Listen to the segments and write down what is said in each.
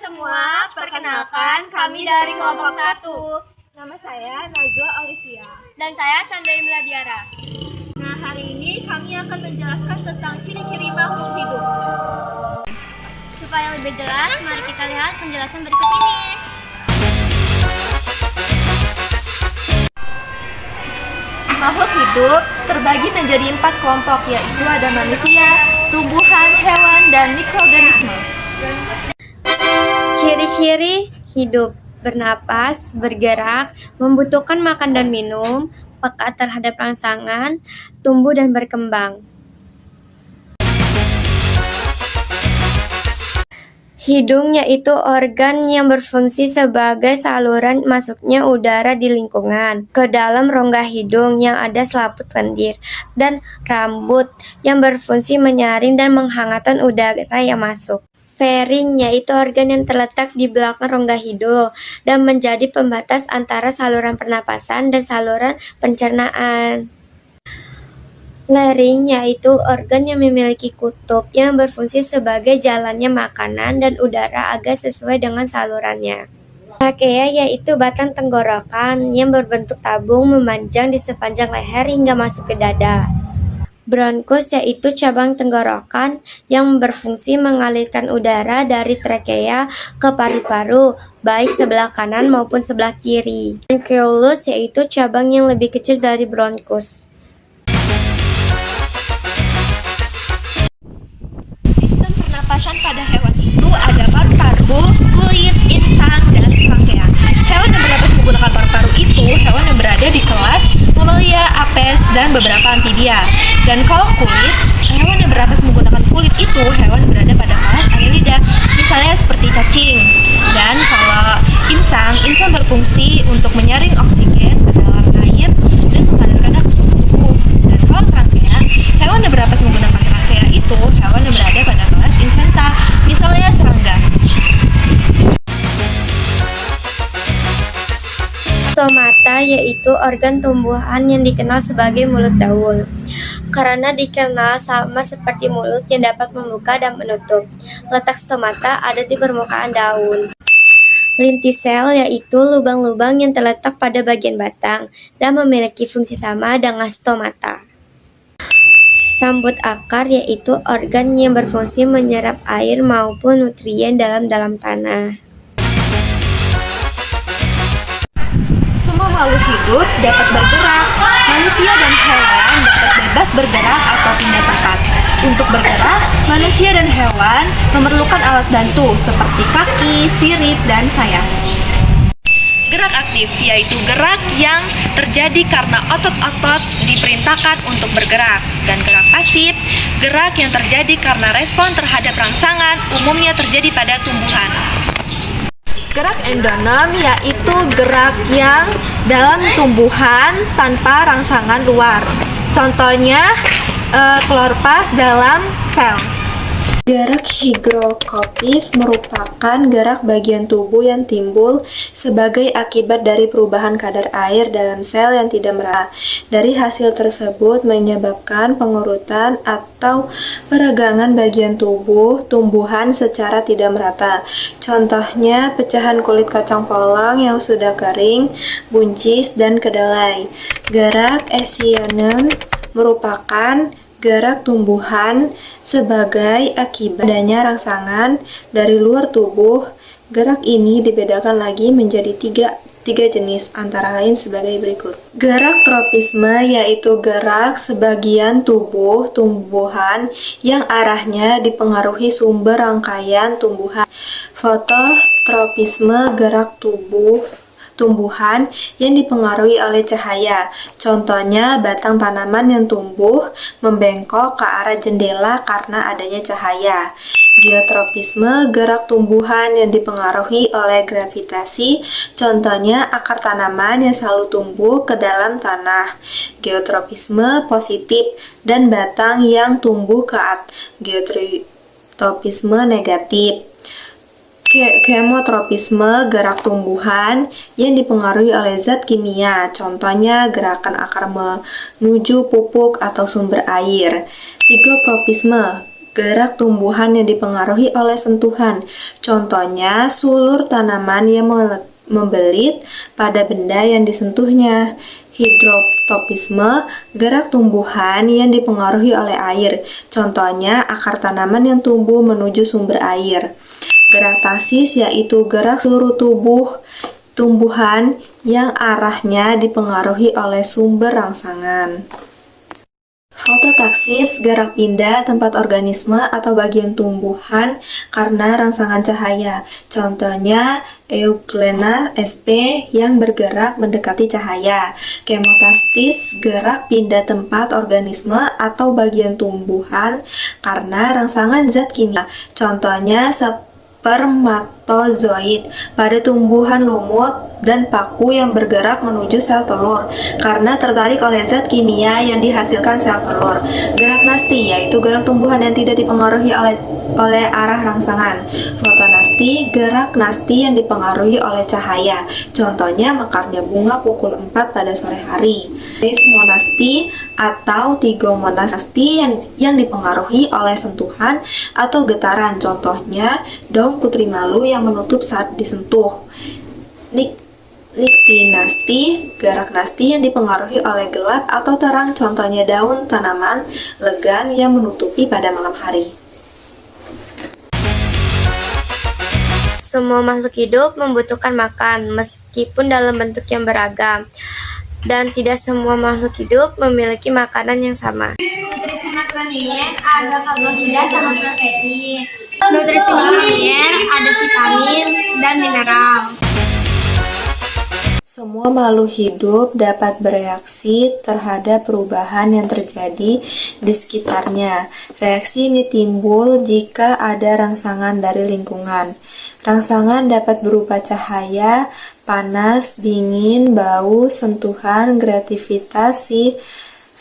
semua, perkenalkan kami dari kelompok 1. Nama saya Nazwa Olivia. Dan saya Sandai Meladiara. Nah, hari ini kami akan menjelaskan tentang ciri-ciri makhluk hidup. Supaya lebih jelas, mari kita lihat penjelasan berikut ini. Makhluk hidup terbagi menjadi 4 kelompok, yaitu ada manusia, tumbuhan, hewan, dan mikroorganisme. Ciri-ciri hidup: bernapas, bergerak, membutuhkan makan dan minum, peka terhadap rangsangan, tumbuh dan berkembang. Hidung yaitu organ yang berfungsi sebagai saluran masuknya udara di lingkungan ke dalam rongga hidung yang ada selaput lendir, dan rambut yang berfungsi menyaring dan menghangatkan udara yang masuk. Faring yaitu organ yang terletak di belakang rongga hidung dan menjadi pembatas antara saluran pernapasan dan saluran pencernaan. Laring yaitu organ yang memiliki kutub yang berfungsi sebagai jalannya makanan dan udara agar sesuai dengan salurannya. Trakea yaitu batang tenggorokan yang berbentuk tabung memanjang di sepanjang leher hingga masuk ke dada. Bronkus yaitu cabang tenggorokan yang berfungsi mengalirkan udara dari trakea ke paru-paru, baik sebelah kanan maupun sebelah kiri. Bronchioles yaitu cabang yang lebih kecil dari bronkus. Sistem pernapasan pada hewan itu ada paru-paru, kulit, insang, dan trakea. Hewan yang bernapas menggunakan paru-paru itu hewan yang berada di kelas Mamalia, apes, dan beberapa amfibia. Dan kalau kulit, hewan yang bernapas menggunakan kulit itu hewan yang berada pada kelas Annelida, misalnya seperti cacing. Dan kalau insang berfungsi untuk menyaring oksigen ke dalam air dan mengalirkannya ke seluruh tubuh. Dan kalau trakea, hewan yang bernapas menggunakan trakea itu hewan yang berada pada kelas insecta, misalnya serangga. Stomata yaitu organ tumbuhan yang dikenal sebagai mulut daun, karena dikenal sama seperti mulut yang dapat membuka dan menutup. Letak stomata ada di permukaan daun. Lentisel yaitu lubang-lubang yang terletak pada bagian batang dan memiliki fungsi sama dengan stomata. Rambut akar yaitu organ yang berfungsi menyerap air maupun nutrien dalam tanah. Semua makhluk hidup dapat bergerak. Manusia dan hewan dapat bebas bergerak atau pindah tempat. Untuk bergerak, manusia dan hewan memerlukan alat bantu seperti kaki, sirip, dan sayap. Gerak aktif yaitu gerak yang terjadi karena otot-otot diperintahkan untuk bergerak. Dan gerak pasif, gerak yang terjadi karena respon terhadap rangsangan, umumnya terjadi pada tumbuhan. Gerak endonom yaitu gerak yang dalam tumbuhan tanpa rangsangan luar. Contohnya kloroplast dalam sel. Gerak higrokopis merupakan gerak bagian tubuh yang timbul sebagai akibat dari perubahan kadar air dalam sel yang tidak merata. Dari hasil tersebut menyebabkan pengurutan atau peregangan bagian tubuh tumbuhan secara tidak merata. Contohnya pecahan kulit kacang polong yang sudah kering, buncis, dan kedelai. Gerak esionem merupakan gerak tumbuhan sebagai akibat adanya rangsangan dari luar tubuh. Gerak ini dibedakan lagi menjadi tiga jenis, antara lain sebagai berikut. Gerak tropisme yaitu gerak sebagian tubuh tumbuhan yang arahnya dipengaruhi sumber rangkaian tumbuhan. Fototropisme gerak tumbuhan yang dipengaruhi oleh cahaya. Contohnya batang tanaman yang tumbuh membengkok ke arah jendela karena adanya cahaya. Geotropisme gerak tumbuhan yang dipengaruhi oleh gravitasi. Contohnya akar tanaman yang selalu tumbuh ke dalam tanah. Geotropisme positif dan batang yang tumbuh ke atas. Geotropisme negatif. Kemotropisme gerak tumbuhan yang dipengaruhi oleh zat kimia, contohnya gerakan akar menuju pupuk atau sumber air. Tigotropisme gerak tumbuhan yang dipengaruhi oleh sentuhan. Contohnya, sulur tanaman yang membelit pada benda yang disentuhnya. Hidrotopisme, gerak tumbuhan yang dipengaruhi oleh air. Contohnya, akar tanaman yang tumbuh menuju sumber air. Gerak taksis yaitu gerak seluruh tubuh tumbuhan yang arahnya dipengaruhi oleh sumber rangsangan. Fototaksis, gerak pindah tempat organisme atau bagian tumbuhan karena rangsangan cahaya. Contohnya, Euglena sp yang bergerak mendekati cahaya. Kemotastis, gerak pindah tempat organisme atau bagian tumbuhan karena rangsangan zat kimia. Contohnya, spermatozoid pada tumbuhan lumut dan paku yang bergerak menuju sel telur karena tertarik oleh zat kimia yang dihasilkan sel telur. Gerak nasti yaitu gerak tumbuhan yang tidak dipengaruhi oleh arah rangsangan. Fotonasti, gerak nasti yang dipengaruhi oleh cahaya. Contohnya mekarnya bunga pukul 4 pada sore hari. Seismonasti atau tigomonasti yang dipengaruhi oleh sentuhan atau getaran. Contohnya daun putri malu yang menutup saat disentuh. Niktinasti, gerak nasti yang dipengaruhi oleh gelap atau terang. Contohnya daun tanaman legan yang menutupi pada malam hari. Semua makhluk hidup membutuhkan makan, meskipun dalam bentuk yang beragam. Dan tidak semua makhluk hidup memiliki makanan yang sama. Nutrisi makronutrien ada karbohidrat sama protein. Nutrisi mikronutrien ada vitamin dan mineral. Semua makhluk hidup dapat bereaksi terhadap perubahan yang terjadi di sekitarnya. Reaksi ini timbul jika ada rangsangan dari lingkungan. Rangsangan dapat berupa cahaya, panas, dingin, bau, sentuhan, gratifikasi,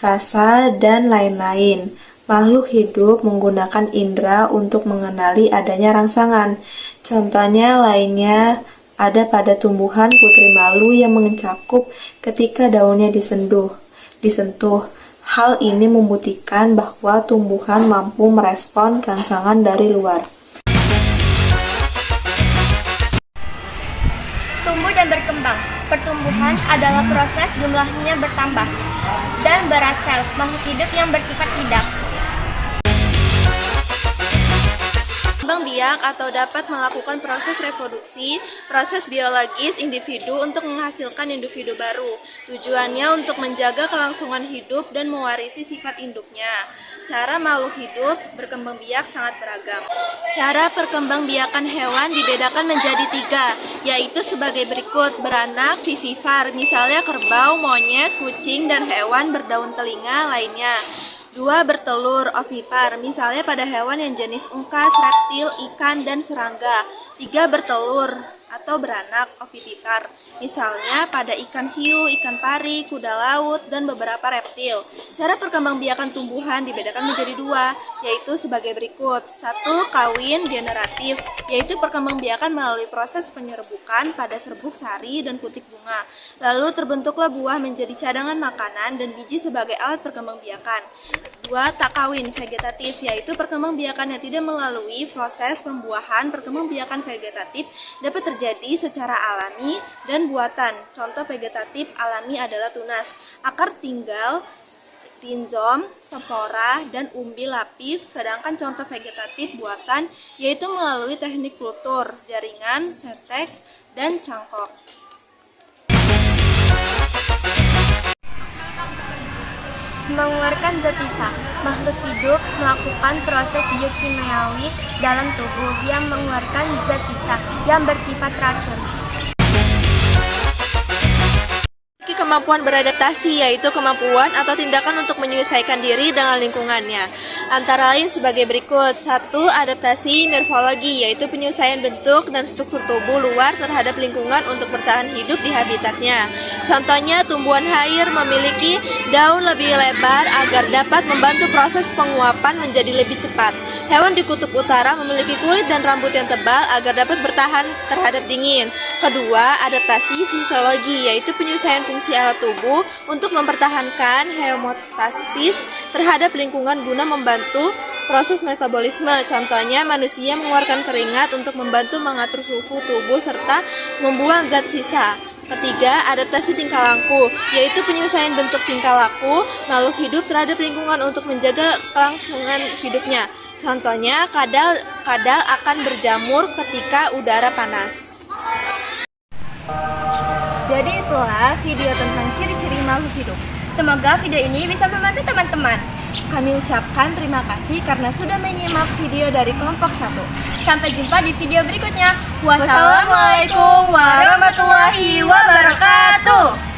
rasa, dan lain-lain. Makhluk hidup menggunakan indera untuk mengenali adanya rangsangan. Contohnya lainnya ada pada tumbuhan putri malu yang mencakup ketika daunnya disentuh. Hal ini membuktikan bahwa tumbuhan mampu merespon rangsangan dari luar. Tumbuh dan berkembang. Pertumbuhan adalah proses jumlahnya bertambah dan berat sel makhluk hidup yang bersifat hidup. Berkembang biak atau dapat melakukan proses reproduksi, proses biologis individu untuk menghasilkan individu baru. Tujuannya untuk menjaga kelangsungan hidup dan mewarisi sifat induknya. Cara makhluk hidup berkembang biak sangat beragam. Cara perkembangbiakan hewan dibedakan menjadi 3, yaitu sebagai berikut: beranak, vivipar, misalnya kerbau, monyet, kucing, dan hewan berdaun telinga lainnya. 2. Bertelur, ovipar, misalnya pada hewan yang jenis ungkas, reptil, ikan, dan serangga. 3. Bertelur atau beranak, ovipar, misalnya pada ikan hiu, ikan pari, kuda laut, dan beberapa reptil. Cara perkembangbiakan tumbuhan dibedakan menjadi 2, yaitu sebagai berikut. 1. Kawin generatif, yaitu perkembangbiakan melalui proses penyerbukan pada serbuk sari dan putik bunga. Lalu terbentuklah buah menjadi cadangan makanan dan biji sebagai alat perkembangbiakan. 2. Tak kawin vegetatif, yaitu perkembangbiakan yang tidak melalui proses pembuahan. Perkembangbiakan vegetatif dapat terjadi secara alami dan buatan. Contoh vegetatif alami adalah tunas, akar tinggal, rinzom, spora, dan umbi lapis. Sedangkan contoh vegetatif buatan yaitu melalui teknik kultur, jaringan, setek, dan cangkok. Mengeluarkan zat sisa. Makhluk hidup melakukan proses biokimiawi dalam tubuh yang mengeluarkan zat sisa yang bersifat racun. Kemampuan beradaptasi, yaitu kemampuan atau tindakan untuk menyesuaikan diri dengan lingkungannya. Antara lain sebagai berikut. 1. Adaptasi morfologi, yaitu penyesuaian bentuk dan struktur tubuh luar terhadap lingkungan untuk bertahan hidup di habitatnya. Contohnya, tumbuhan air memiliki daun lebih lebar agar dapat membantu proses penguapan menjadi lebih cepat. Hewan di kutub utara memiliki kulit dan rambut yang tebal agar dapat bertahan terhadap dingin. Kedua, adaptasi fisiologi, yaitu penyesuaian fungsi alat tubuh untuk mempertahankan homeostasis terhadap lingkungan guna membantu proses metabolisme. Contohnya, manusia mengeluarkan keringat untuk membantu mengatur suhu tubuh serta membuang zat sisa. Ketiga, adaptasi tingkah laku, yaitu penyesuaian bentuk tingkah laku makhluk hidup terhadap lingkungan untuk menjaga kelangsungan hidupnya. Contohnya, kadal akan berjamur ketika udara panas. Jadi itulah video tentang ciri-ciri makhluk hidup. Semoga video ini bisa membantu teman-teman. Kami ucapkan terima kasih karena sudah menyimak video dari kelompok 1. Sampai jumpa di video berikutnya. Wassalamualaikum warahmatullahi wabarakatuh.